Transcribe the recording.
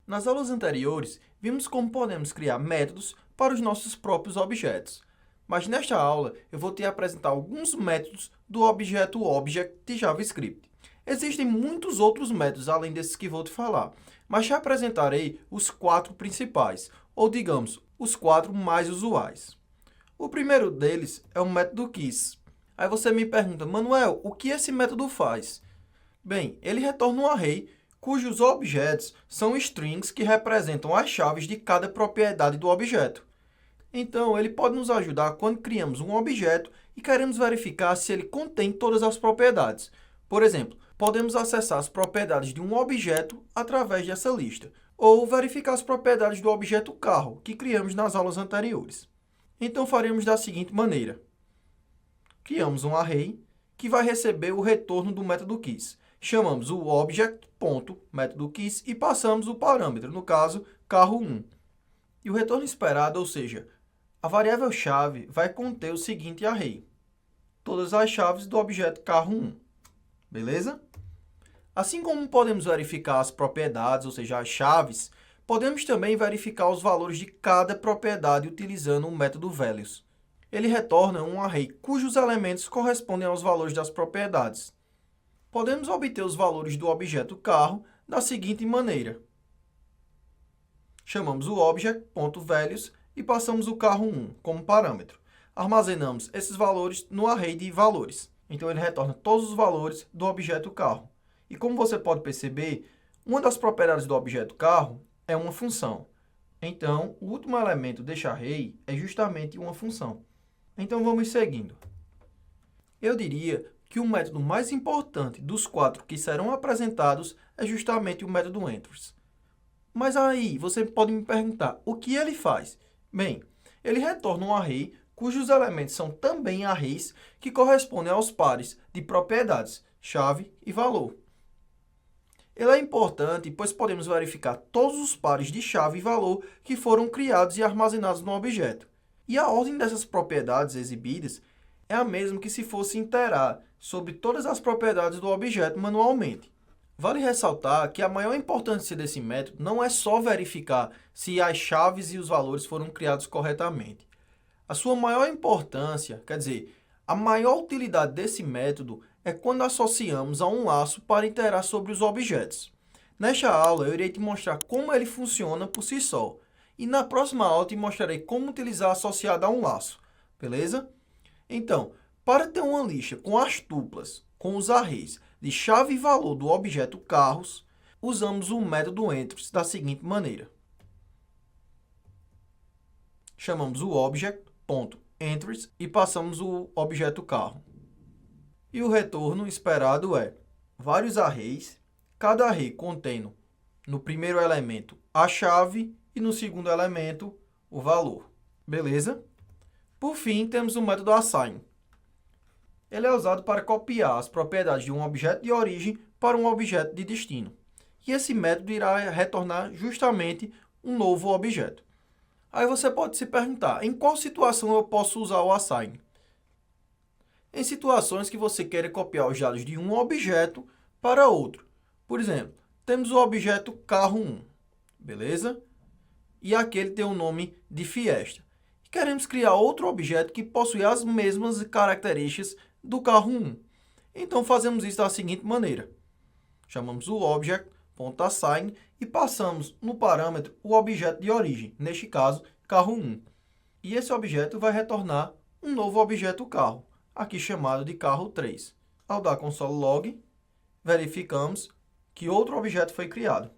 Nas aulas anteriores, vimos como podemos criar métodos para os nossos próprios objetos. Mas nesta aula, eu vou te apresentar alguns métodos do objeto Object de JavaScript. Existem muitos outros métodos além desses que vou te falar, mas te apresentarei os 4 principais, ou digamos, os 4 mais usuais. O primeiro deles é o método keys. Aí você me pergunta, Manuel, o que esse método faz? Bem, ele retorna um array cujos objetos são strings que representam as chaves de cada propriedade do objeto. Então, ele pode nos ajudar quando criamos um objeto e queremos verificar se ele contém todas as propriedades. Por exemplo, podemos acessar as propriedades de um objeto através dessa lista, ou verificar as propriedades do objeto carro, que criamos nas aulas anteriores. Então, faremos da seguinte maneira. Criamos um array que vai receber o retorno do método keys. Chamamos o object.methodKeys e passamos o parâmetro, no caso, carro1. E o retorno esperado, ou seja, a variável-chave vai conter o seguinte array. Todas as chaves do objeto carro1. Beleza? Assim como podemos verificar as propriedades, ou seja, as chaves, podemos também verificar os valores de cada propriedade utilizando o método values. Ele retorna um array cujos elementos correspondem aos valores das propriedades. Podemos obter os valores do objeto carro da seguinte maneira. Chamamos o object.values e passamos o carro1 como parâmetro. Armazenamos esses valores no array de valores. Então, ele retorna todos os valores do objeto carro. E como você pode perceber, uma das propriedades do objeto carro é uma função. Então, o último elemento deste array é justamente uma função. Então, vamos seguindo. Eu diria que o método mais importante dos 4 que serão apresentados é justamente o método entries. Mas aí, você pode me perguntar, o que ele faz? Bem, ele retorna um array cujos elementos são também arrays que correspondem aos pares de propriedades, chave e valor. Ele é importante, pois podemos verificar todos os pares de chave e valor que foram criados e armazenados no objeto. E a ordem dessas propriedades exibidas é a mesma que se fosse iterar sobre todas as propriedades do objeto manualmente. Vale ressaltar que a maior importância desse método não é só verificar se as chaves e os valores foram criados corretamente. A sua maior importância, quer dizer, a maior utilidade desse método é quando associamos a um laço para iterar sobre os objetos. Nesta aula, eu irei te mostrar como ele funciona por si só. E na próxima aula, te mostrarei como utilizar associado a um laço. Beleza? Então, para ter uma lista com as tuplas, com os arrays de chave e valor do objeto carros, usamos o método entries da seguinte maneira. Chamamos o object.entries e passamos o objeto carro. E o retorno esperado é vários arrays, cada array contendo no primeiro elemento a chave e no segundo elemento o valor. Beleza? Por fim, temos o método assign. Ele é usado para copiar as propriedades de um objeto de origem para um objeto de destino. E esse método irá retornar justamente um novo objeto. Aí você pode se perguntar, em qual situação eu posso usar o assign? Em situações que você queira copiar os dados de um objeto para outro. Por exemplo, temos o objeto carro1, beleza? E aquele tem o nome de Fiesta. Queremos criar outro objeto que possui as mesmas características do carro1. Então, fazemos isso da seguinte maneira. Chamamos o object.assign e passamos no parâmetro o objeto de origem, neste caso, carro1. E esse objeto vai retornar um novo objeto carro, aqui chamado de carro3. Ao dar console log, verificamos que outro objeto foi criado.